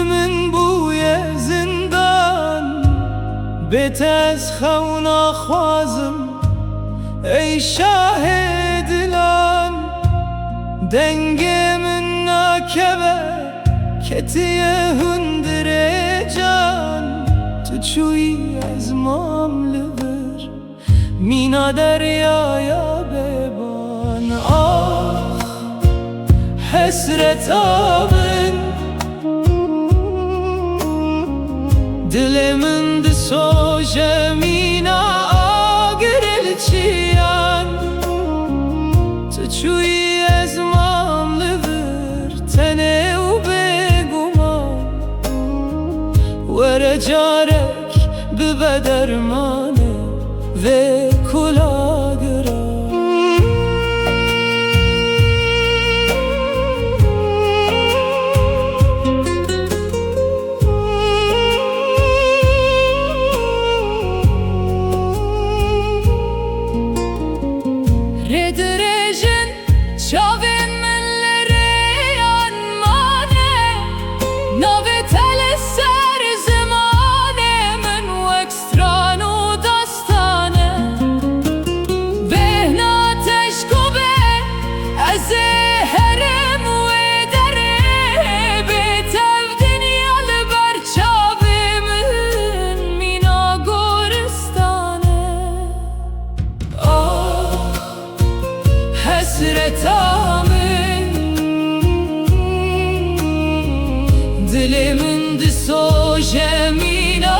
من بوی زندان بهت از خو نخوازم ای شاه دلان دنگ من ناکبه کتیه هندر جان تو چوی از مام لبر مینا دریایا ببان آخ حسرت آبن دل من ده سوژه مینا آگرل چیان تو چوی از مام لبر تنه و بگمان ور جارک به درمانه و کلاگران دلمن ده سوژه مینا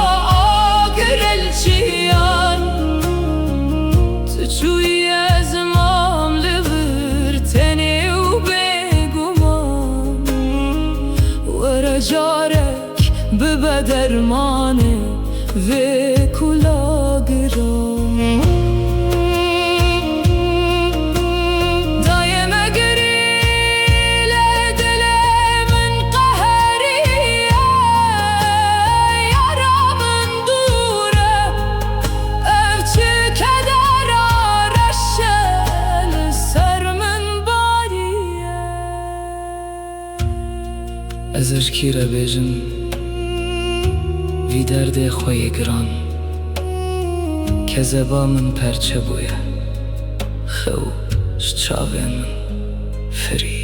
آگرل چیان تو چوی از مام لبر تنه و بگمان ور جارک به درمانه و کلاگران ازر کی را بیجم وی درد خوی گران که زبا من پرچه بویه خو چاوه من فری